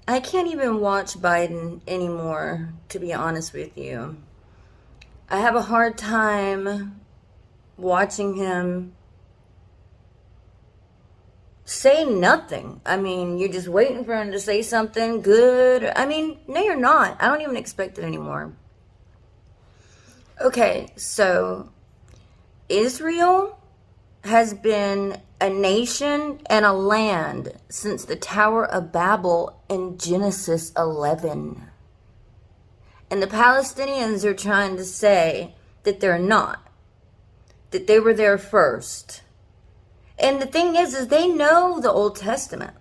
I can't even watch Biden anymore, to be honest with you. I have a hard time watching him say nothing. I mean, you're just waiting for him to say something good. I mean, no, you're not. I don't even expect it anymore. Okay, so Israel has been a nation and a land since the Tower of Babel in Genesis 11. And the Palestinians are trying to say that they're not, that they were there first. And the thing is they know the Old Testament.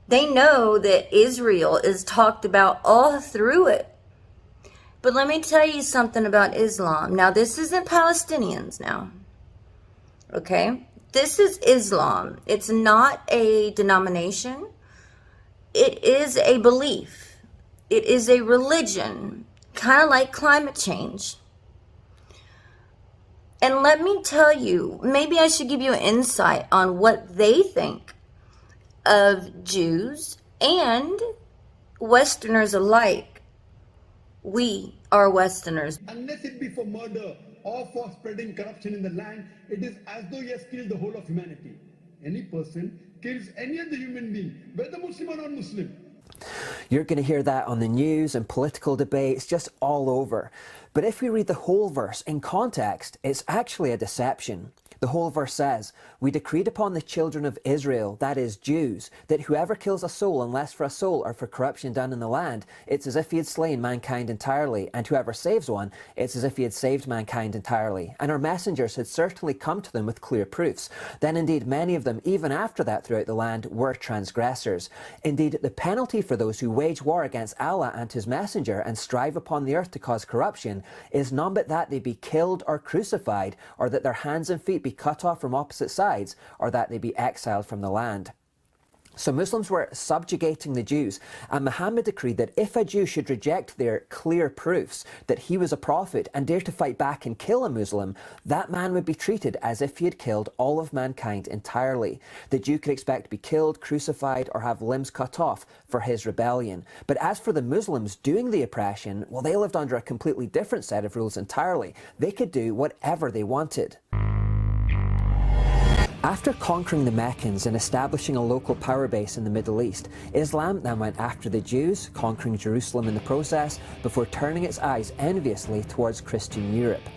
They know that Israel is talked about all through it. But let me tell you something about Islam. Now, this isn't Palestinians now. Okay? This is Islam. It's not a denomination. It is a belief. It is a religion, kind of like climate change. And let me tell you, maybe I should give you an insight on what they think of Jews and Westerners alike. We are Westerners. Unless it be for murder or for spreading corruption in the land, it is as though he has killed the whole of humanity. Any person kills any other human being, whether Muslim or non-Muslim. You're going to hear that on the news and political debates just all over. But if we read the whole verse in context, it's actually a deception. The whole verse says, "We decreed upon the children of Israel, that is Jews, that whoever kills a soul, unless for a soul or for corruption done in the land, it's as if he had slain mankind entirely, and whoever saves one, it's as if he had saved mankind entirely. And our messengers had certainly come to them with clear proofs. Then indeed many of them, even after that throughout the land, were transgressors. Indeed, the penalty for those who wage war against Allah and his messenger and strive upon the earth to cause corruption is none but that they be killed or crucified, or that their hands and feet be cut off from opposite sides, or that they be exiled from the land." So Muslims were subjugating the Jews, and Muhammad decreed that if a Jew should reject their clear proofs that he was a prophet and dare to fight back and kill a Muslim, that man would be treated as if he had killed all of mankind entirely. The Jew could expect to be killed, crucified, or have limbs cut off for his rebellion. But as for the Muslims doing the oppression, well, they lived under a completely different set of rules entirely. They could do whatever they wanted. After conquering the Meccans and establishing a local power base in the Middle East, Islam then went after the Jews, conquering Jerusalem in the process, before turning its eyes enviously towards Christian Europe.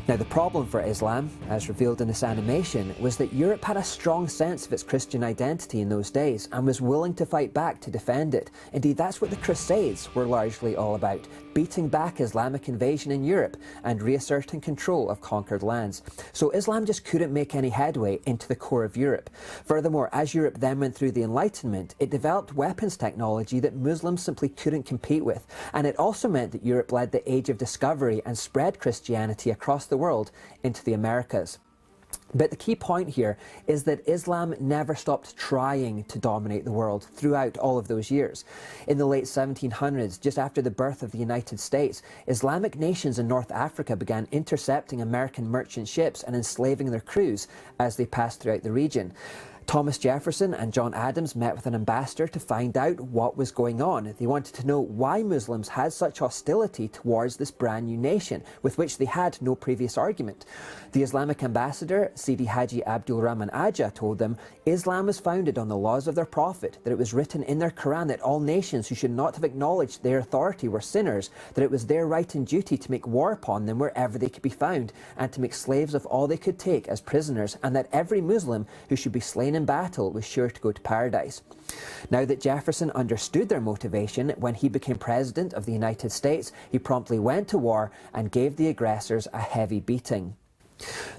Now, the problem for Islam, as revealed in this animation, was that Europe had a strong sense of its Christian identity in those days and was willing to fight back to defend it. Indeed, that's what the Crusades were largely all about, beating back Islamic invasion in Europe and reasserting control of conquered lands. So Islam just couldn't make any headway into the core of Europe. Furthermore, as Europe then went through the Enlightenment, it developed weapons technology that Muslims simply couldn't compete with. And it also meant that Europe led the age of discovery and spread Christianity across the world into the Americas. But the key point here is that Islam never stopped trying to dominate the world throughout all of those years. In the late 1700s, just after the birth of the United States, Islamic nations in North Africa began intercepting American merchant ships and enslaving their crews as they passed throughout the region. Thomas Jefferson and John Adams met with an ambassador to find out what was going on. They wanted to know why Muslims had such hostility towards this brand new nation, with which they had no previous argument. The Islamic ambassador, Sidi Haji Abdul Rahman Aja, told them Islam was founded on the laws of their prophet, that it was written in their Quran that all nations who should not have acknowledged their authority were sinners, that it was their right and duty to make war upon them wherever they could be found, and to make slaves of all they could take as prisoners, and that every Muslim who should be slain in battle was sure to go to paradise. Now that Jefferson understood their motivation, when he became President of the United States, he promptly went to war and gave the aggressors a heavy beating.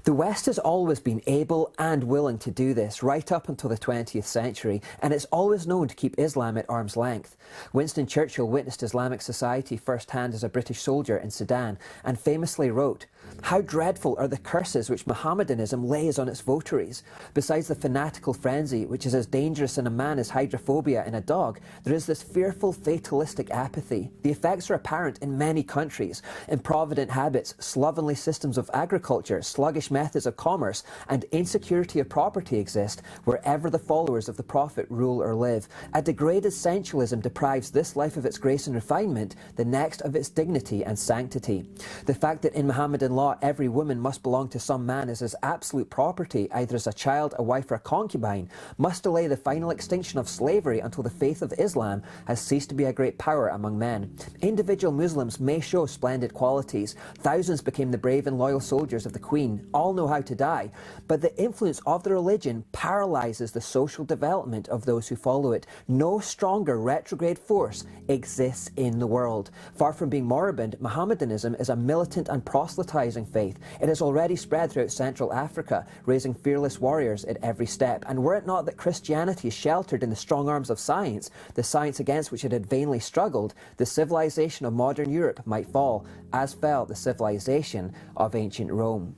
The West has always been able and willing to do this right up until the 20th century, and it's always known to keep Islam at arm's length. Winston Churchill witnessed Islamic society firsthand as a British soldier in Sudan and famously wrote, How dreadful are the curses which Mohammedanism lays on its votaries. Besides the fanatical frenzy, which is as dangerous in a man as hydrophobia in a dog, there is this fearful fatalistic apathy. The effects are apparent in many countries. Improvident habits, slovenly systems of agriculture, sluggish methods of commerce, and insecurity of property exist wherever the followers of the Prophet rule or live. A degraded sensualism deprives this life of its grace and refinement, the next of its dignity and sanctity. The fact that in Mohammedan law every woman must belong to some man as his absolute property, either as a child, a wife or a concubine, must delay the final extinction of slavery until the faith of Islam has ceased to be a great power among men. Individual Muslims may show splendid qualities. Thousands became the brave and loyal soldiers of the Queen. All know how to die. But the influence of the religion paralyzes the social development of those who follow it. No stronger retrograde force exists in the world. Far from being moribund, Mohammedanism is a militant and proselytizing faith. It has already spread throughout Central Africa, raising fearless warriors at every step. And were it not that Christianity is sheltered in the strong arms of science, the science against which it had vainly struggled, the civilization of modern Europe might fall, as fell the civilization of ancient Rome.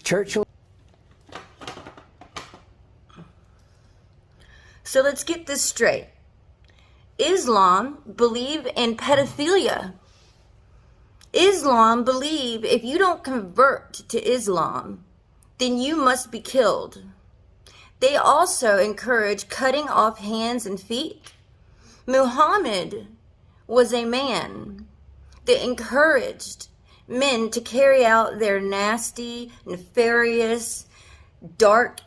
Churchill. So let's get this straight. Islam believe in pedophilia. Islam believe if you don't convert to Islam, then you must be killed. They also encourage cutting off hands and feet. Muhammad was a man that encouraged men to carry out their nasty, nefarious, dark,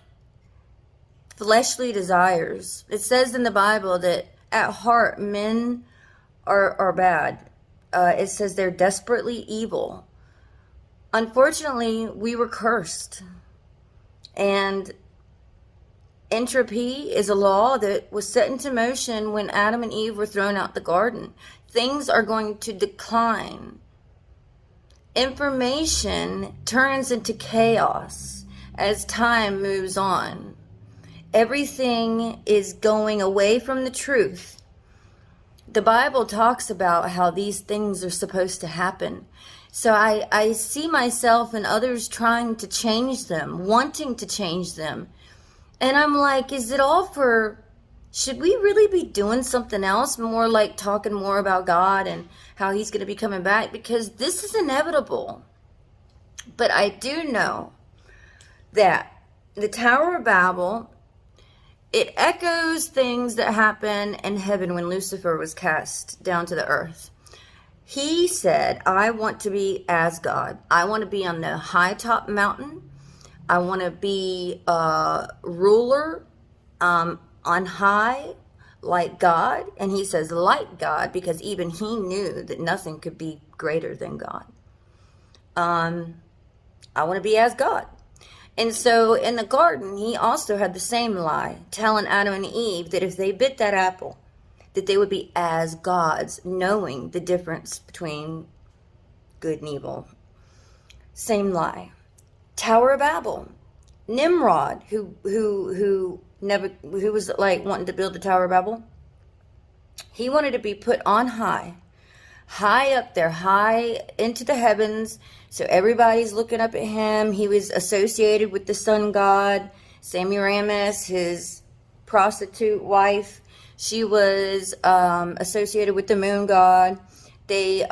fleshly desires. It says in the Bible that at heart men are bad. It says they're desperately evil. Unfortunately, we were cursed. And entropy is a law that was set into motion when Adam and Eve were thrown out the garden. Things are going to decline. Information turns into chaos as time moves on. Everything is going away from the truth. The Bible talks about how these things are supposed to happen. So I see myself and others trying to change them, wanting to change them. And I'm like, is it all for, should we really be doing something else? More like talking more about God and how he's going to be coming back? Because this is inevitable. But I do know that the Tower of Babel, it echoes things that happen in heaven when Lucifer was cast down to the earth. He said, I want to be as God. I want to be on the high top mountain. I want to be a ruler on high like God. And he says like God because even he knew that nothing could be greater than God. I want to be as God. And so in the garden, he also had the same lie, telling Adam and Eve that if they bit that apple, that they would be as gods, knowing the difference between good and evil. Same lie. Tower of Babel. Nimrod, who was like wanting to build the Tower of Babel, he wanted to be put on high up there, high into the heavens. So everybody's looking up at him. He was associated with the sun god, Semiramis, his prostitute wife. She was associated with the moon god. They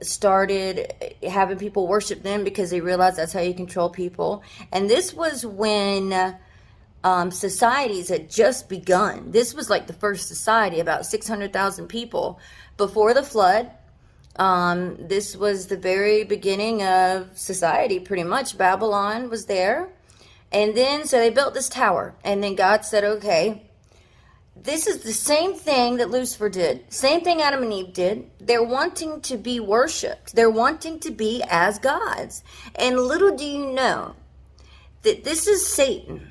started having people worship them because they realized that's how you control people. And this was when societies had just begun. This was like the first society, about 600,000 people before the flood. This was the very beginning of society, pretty much. Babylon was there. And then, so they built this tower. And then God said, okay, this is the same thing that Lucifer did. Same thing Adam and Eve did. They're wanting to be worshipped. They're wanting to be as gods. And little do you know that this is Satan,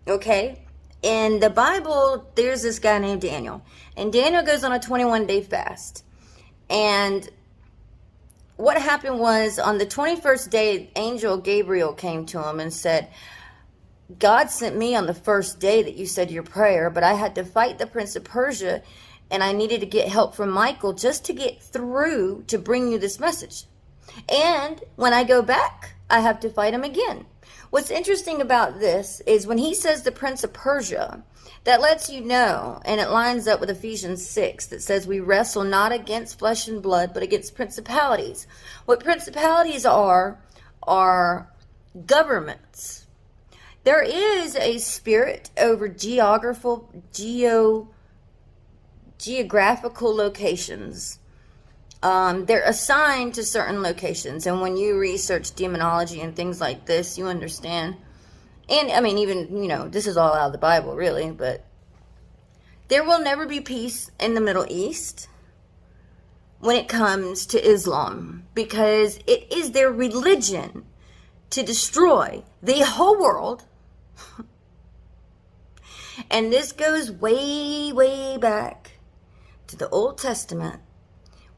okay? In the Bible, there's this guy named Daniel. And Daniel goes on a 21-day fast. And what happened was on the 21st day, Angel Gabriel came to him and said, God sent me on the first day that you said your prayer, but I had to fight the Prince of Persia, and I needed to get help from Michael just to get through to bring you this message. And when I go back, I have to fight him again. What's interesting about this is when he says the Prince of Persia, that lets you know, and it lines up with Ephesians 6 that says we wrestle not against flesh and blood, but against principalities. What principalities are governments. There is a spirit over geographical locations. They're assigned to certain locations, and when you research demonology and things like this, you understand. And I mean, even, this is all out of the Bible, really, but there will never be peace in the Middle East when it comes to Islam, because it is their religion to destroy the whole world. And this goes way, way back to the Old Testament,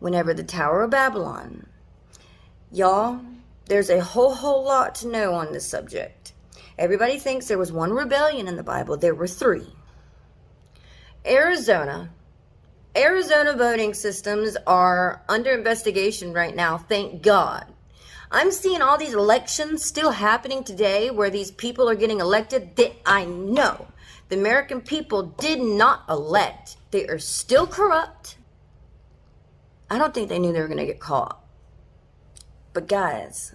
whenever the Tower of Babylon. Y'all, there's a whole lot to know on this subject. Everybody thinks there was one rebellion in the Bible. There were 3. Arizona voting systems are under investigation right now, thank God. I'm seeing all these elections still happening today where these people are getting elected that I know the American people did not elect. They are still corrupt. I don't think they knew they were going to get caught. But guys,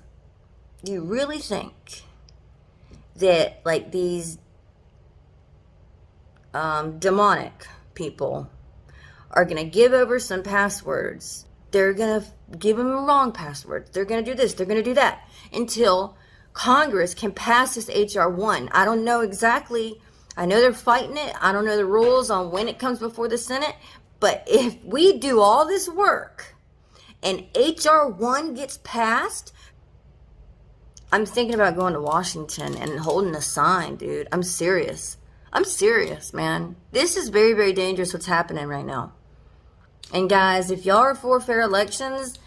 do you really think that like these demonic people are going to give over some passwords? They're going to give them wrong passwords. They're going to do this. They're going to do that until Congress can pass this H.R. 1. I don't know exactly. I know they're fighting it. I don't know the rules on when it comes before the Senate. But if we do all this work and H.R. 1 gets passed, I'm thinking about going to Washington and holding a sign, dude. I'm serious. I'm serious, man. This is very, very dangerous what's happening right now. And guys, if y'all are for fair elections,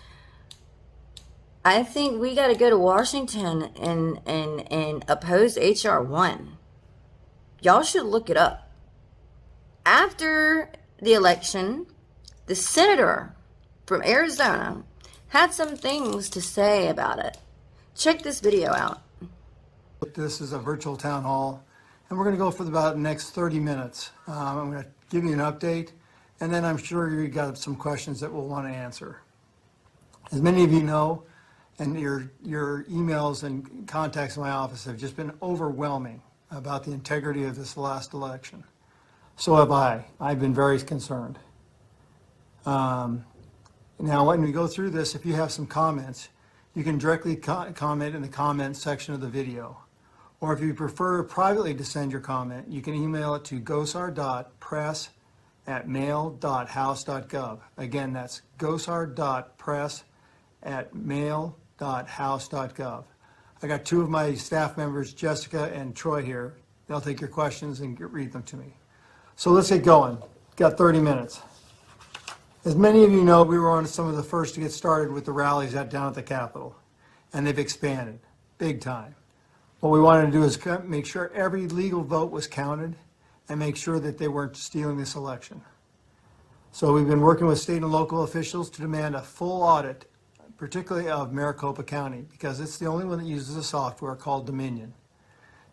I think we got to go to Washington and oppose H.R. 1. Y'all should look it up. After the election, the senator from Arizona had some things to say about it. Check this video out. This is a virtual town hall, and we're going to go for about the next 30 minutes. I'm going to give you an update, and then I'm sure you got some questions that we'll want to answer. As many of you know, and your emails and contacts in my office have just been overwhelming about the integrity of this last election. So have I. I've been very concerned. Now, when we go through this, if you have some comments, you can directly comment in the comments section of the video. Or if you prefer privately to send your comment, you can email it to gosar.press@mail.house.gov. Again, that's gosar.press@mail.house.gov. I got 2 of my staff members, Jessica and Troy, here. They'll take your questions and read them to me. So let's get going. Got 30 minutes. As many of you know, we were on some of the first to get started with the rallies down at the Capitol, and they've expanded big time. What we wanted to do is make sure every legal vote was counted and make sure that they weren't stealing this election. So we've been working with state and local officials to demand a full audit, particularly of Maricopa County, because it's the only one that uses a software called Dominion.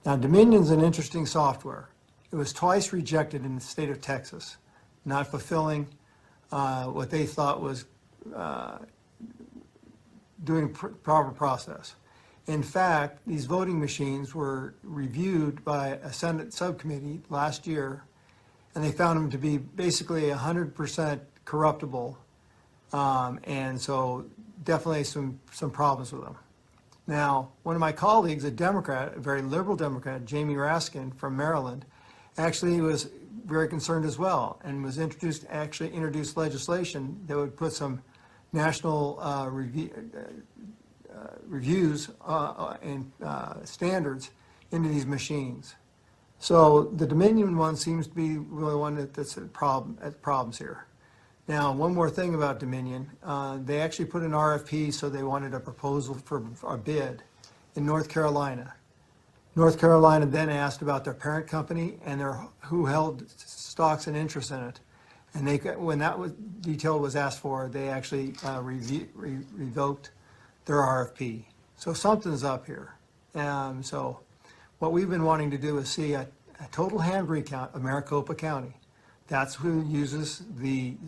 Now, Dominion's an interesting software. It was twice rejected in the state of Texas, not fulfilling what they thought was doing proper process. In fact, these voting machines were reviewed by a Senate subcommittee last year, and they found them to be basically 100% corruptible, and so definitely some problems with them. Now, one of my colleagues, a Democrat, a very liberal Democrat, Jamie Raskin from Maryland, actually was very concerned as well, and was introduced legislation that would put some national reviews and standards into these machines. So the Dominion one seems to be really one that's at problems here. Now, one more thing about Dominion, they actually put an RFP, so they wanted a proposal for a bid in North Carolina. North Carolina then asked about their parent company and who held stocks and interests in it. And when that detail was asked for, they actually revoked their RFP. So something's up here. So what we've been wanting to do is see a total hand recount of Maricopa County. That's who uses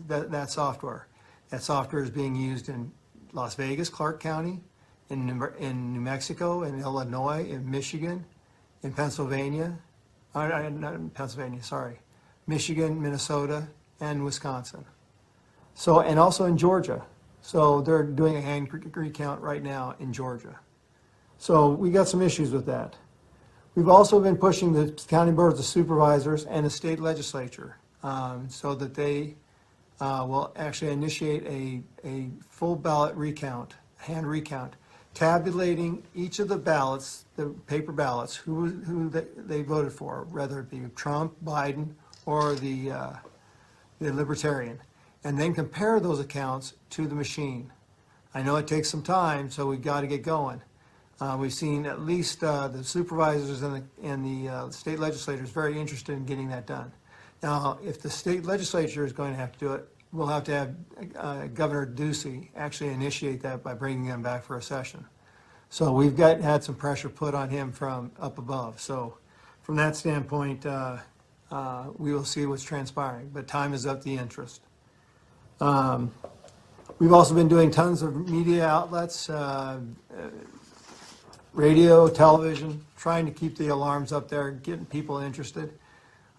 that software. That software is being used in Las Vegas, Clark County, in New Mexico, in Illinois, in Michigan, in Pennsylvania, not in Pennsylvania, sorry, Michigan, Minnesota, and Wisconsin. So, and also in Georgia. So they're doing a hand recount right now in Georgia. So we got some issues with that. We've also been pushing the county boards of supervisors and the state legislature so that they will actually initiate a full ballot recount, hand recount, tabulating each of the ballots, the paper ballots, who they voted for, whether it be Trump, Biden, or the Libertarian, and then compare those accounts to the machine. I know it takes some time, so we've got to get going. We've seen at least the supervisors and the state legislators very interested in getting that done. Now, if the state legislature is going to have to do it, we'll have to have Governor Ducey actually initiate that by bringing them back for a session. So we've had some pressure put on him from up above. So from that standpoint, we will see what's transpiring, but time is of the interest. We've also been doing tons of media outlets, radio, television, trying to keep the alarms up there, getting people interested.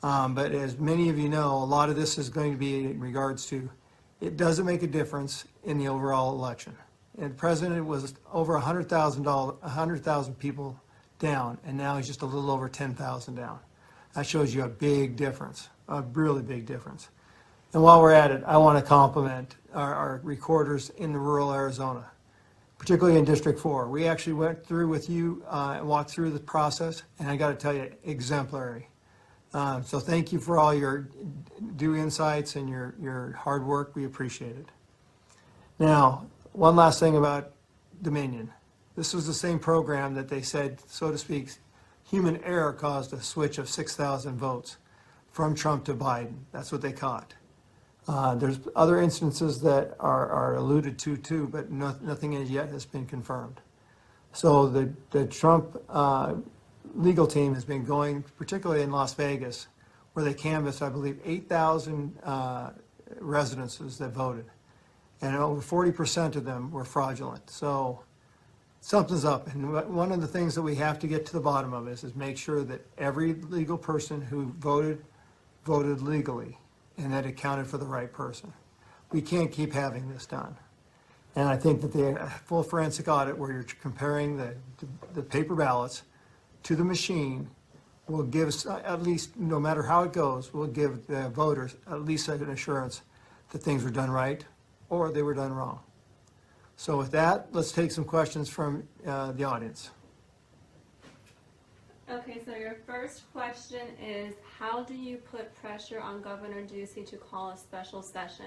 But as many of you know, a lot of this is going to be in regards to, it doesn't make a difference in the overall election. And the president was over 100,000 people down, and now he's just a little over 10,000 down. That shows you a big difference, a really big difference. And while we're at it, I want to compliment our recorders in rural Arizona, particularly in District 4. We actually went through with you and walked through the process, and I got to tell you, exemplary. So thank you for all your due insights and your hard work. We appreciate it. Now, one last thing about Dominion. This was the same program that they said, so to speak, human error caused a switch of 6,000 votes from Trump to Biden. That's what they caught. There's other instances that are alluded to too, but nothing as yet has been confirmed. So the Trump legal team has been going, particularly in Las Vegas, where they canvassed, I believe, 8,000 residences that voted. And over 40% of them were fraudulent. So something's up. And one of the things that we have to get to the bottom of is make sure that every legal person who voted legally, and that it counted for the right person. We can't keep having this done. And I think that the full forensic audit where you're comparing the paper ballots to the machine will give us, at least, no matter how it goes, will give the voters at least an assurance that things were done right or they were done wrong. So with that, let's take some questions from the audience. Okay, so your first question is, how do you put pressure on Governor Ducey to call a special session?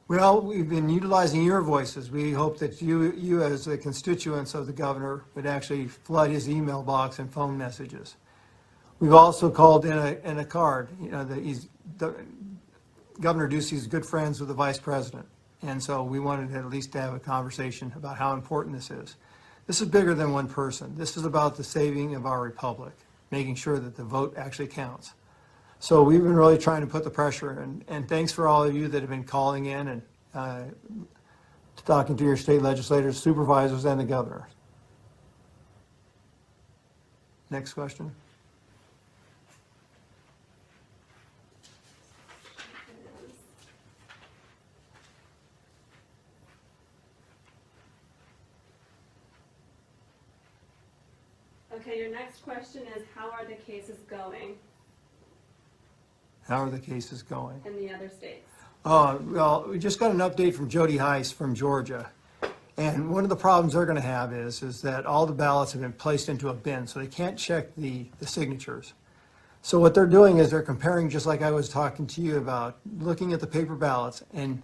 Well, we've been utilizing your voices. We hope that you as the constituents of the governor would actually flood his email box and phone messages. We've also called in a card. You know, Governor Ducey is good friends with the vice president. And so we wanted at least to have a conversation about how important this is. This is bigger than one person. This is about the saving of our republic, making sure that the vote actually counts. So we've been really trying to put the pressure, and thanks for all of you that have been calling in and talking to your state legislators, supervisors, and the governor. Next question. Okay, your next question is, how are the cases going How are the cases going? in the other states? Well, we just got an update from Jody Heiss from Georgia. And one of the problems they're going to have is that all the ballots have been placed into a bin, so they can't check the signatures. So what they're doing is they're comparing, just like I was talking to you about, looking at the paper ballots and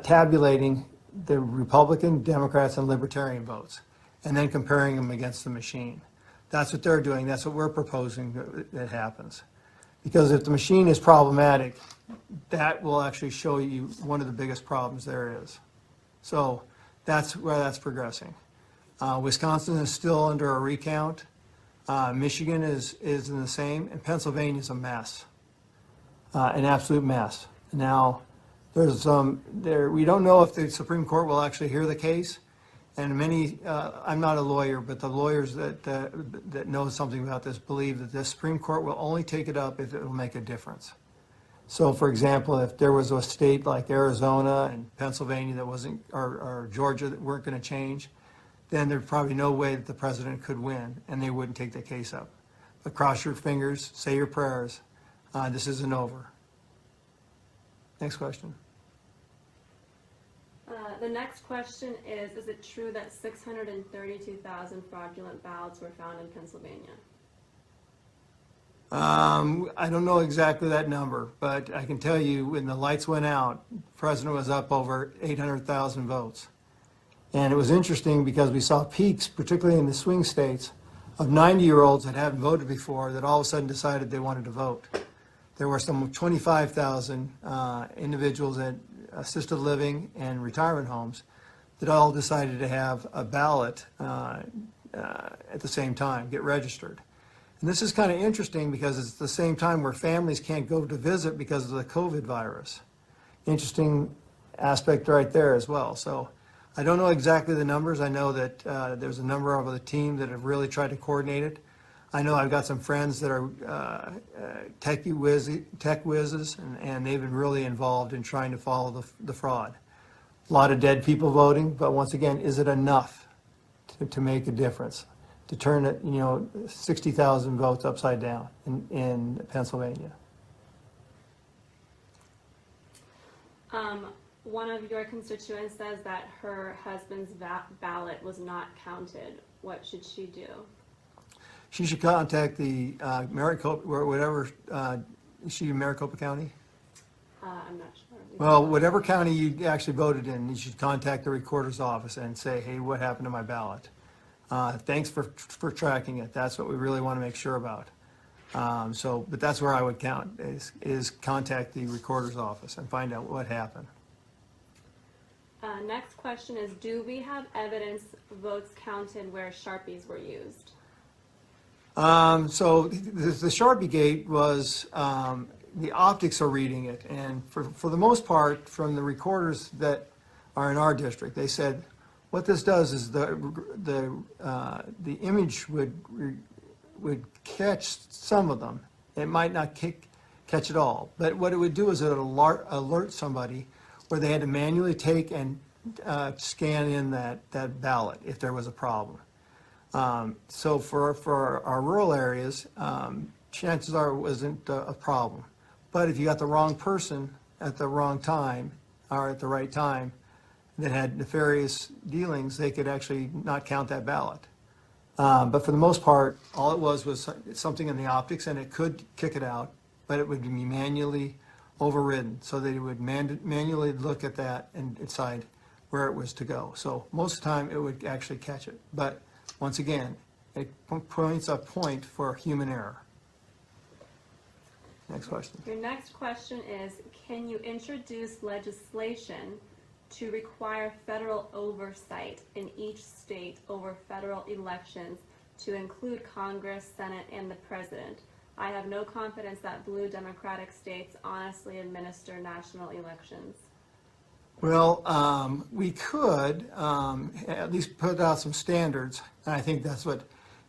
tabulating the Republican, Democrats, and Libertarian votes, and then comparing them against the machine. That's what they're doing. That's what we're proposing that happens. Because if the machine is problematic, that will actually show you one of the biggest problems there is. So That's where that's progressing. Wisconsin is still under a recount. Michigan is in the same, and Pennsylvania is a mess, an absolute mess. Now, there's we don't know if the Supreme Court will actually hear the case, and many, I'm not a lawyer, but the lawyers that know something about this believe that the Supreme Court will only take it up if it will make a difference. So, for example, if there was a state like Arizona and Pennsylvania that wasn't, or Georgia that weren't going to change, then there's probably no way that the president could win, and they wouldn't take the case up. But cross your fingers, say your prayers. This isn't over. Next question. The next question is it true that 632,000 fraudulent ballots were found in Pennsylvania? I don't know exactly that number, but I can tell you when the lights went out, the president was up over 800,000 votes. And it was interesting because we saw peaks, particularly in the swing states, of 90-year-olds that hadn't voted before that all of a sudden decided they wanted to vote. There were some 25,000 individuals at assisted living and retirement homes that all decided to have a ballot at the same time, get registered. And this is kind of interesting because it's the same time where families can't go to visit because of the COVID virus. Interesting aspect right there as well. So I don't know exactly the numbers. I know that there's a number of the team that have really tried to coordinate it. I know I've got some friends that are tech whizzes, and they've been really involved in trying to follow the fraud. A lot of dead people voting, but once again, is it enough to make a difference? To turn it, 60,000 votes upside down in Pennsylvania. One of your constituents says that her husband's ballot was not counted. What should she do? She should contact the Maricopa, or whatever, is she in Maricopa County? I'm not sure. Well, whatever county you actually voted in, you should contact the recorder's office and say, hey, what happened to my ballot? Thanks for tracking it. That's what we really want to make sure about. But that's where I would count, is contact the recorder's office and find out what happened. Next question is, do we have evidence votes counted where Sharpies were used? So the Sharpie gate was, the optics are reading it, and for the most part, from the recorders that are in our district, they said what this does is the image would catch some of them. It might not catch it all, but what it would do is it would alert somebody where they had to manually take and scan in that ballot if there was a problem. So for our rural areas, chances are it wasn't a problem. But if you got the wrong person at the wrong time, or at the right time, that had nefarious dealings, they could actually not count that ballot. But for the most part, all it was something in the optics, and it could kick it out, but it would be manually overridden. So they would manually look at that and decide where it was to go. So most of the time, it would actually catch it. But once again, it points a point for human error. Next question. Your next question is, can you introduce legislation to require federal oversight in each state over federal elections to include Congress, Senate, and the President? I have no confidence that blue Democratic states honestly administer national elections. Well, we could at least put out some standards, and I think that's what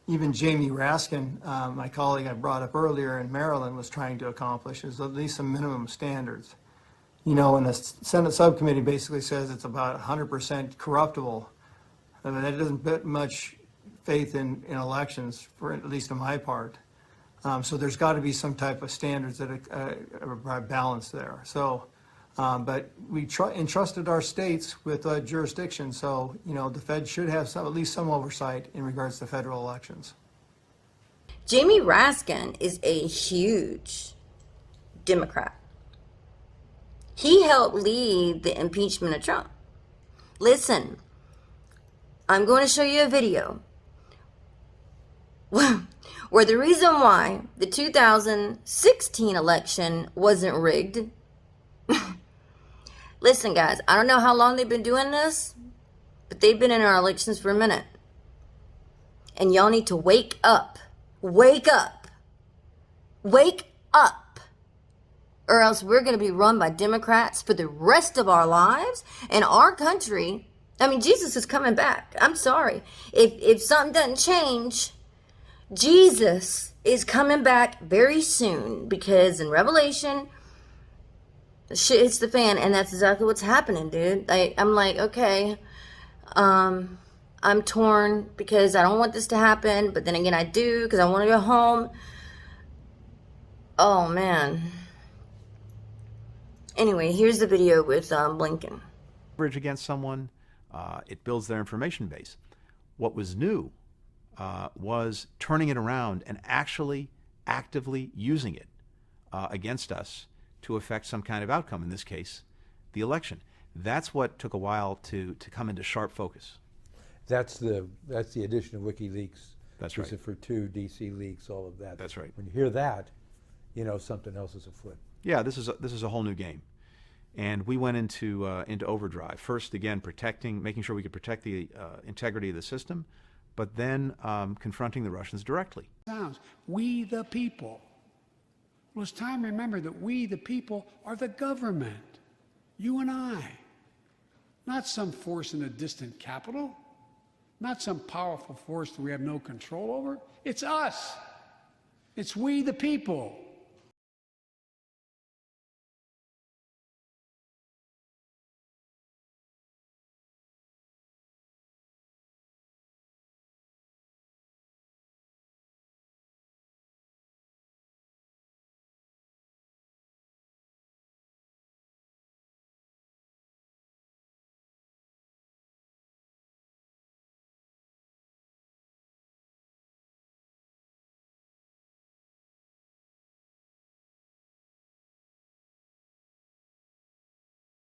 even Jamie Raskin, my colleague I brought up earlier in Maryland, was trying to accomplish, is at least some minimum standards. And the Senate subcommittee basically says it's about 100% corruptible. I mean, that doesn't put much faith in elections, for at least on my part. So there's got to be some type of standards that are balanced there. So, but we entrusted our states with jurisdiction, so the Fed should have at least some oversight in regards to federal elections. Jamie Raskin is a huge Democrat. He helped lead the impeachment of Trump. Listen, I'm going to show you a video where the reason why the 2016 election wasn't rigged. Listen, guys, I don't know how long they've been doing this, but they've been in our elections for a minute. And y'all need to wake up. Wake up. Wake up. Or else we're going to be run by Democrats for the rest of our lives. And our country, I mean, Jesus is coming back. I'm sorry. If something doesn't change, Jesus is coming back very soon. Because in Revelation, shit hits the fan. And that's exactly what's happening, dude. I'm like, okay, I'm torn because I don't want this to happen. But then again, I do because I want to go home. Oh, man. Anyway, here's the video with Blinken. Leverage against someone, it builds their information base. What was new was turning it around and actually actively using it against us to affect some kind of outcome, in this case, the election. That's what took a while to come into sharp focus. That's the addition of WikiLeaks. That's right. Lucifer 2, DC leaks, all of that. That's right. When you hear that, you know something else is afoot. Yeah, this is a whole new game, and we went into overdrive. First, again, making sure we could protect the integrity of the system, but then confronting the Russians directly. We the people. Well, it's time to remember that we the people are the government. You and I. Not some force in a distant capital. Not some powerful force that we have no control over. It's us. It's we the people.